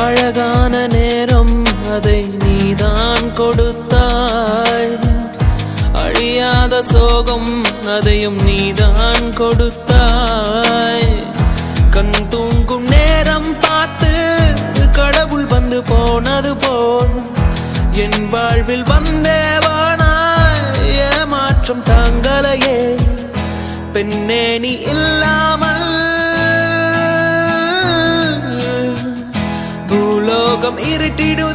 அழகான நேரம் அதை நீதான் கொடுத்தாய், அழியாத சோகம் அதையும் நீதான் கொடுத்தாய். கண் தூங்கும் நேரம் பார்த்து கடவுள் வந்து போனது போல் என் வாழ்வில் வந்தேவானாய். ஏமாற்றம் தாங்களையே பெண்ணே நீ இல்லாமல் பூலோகம் இருட்டிடு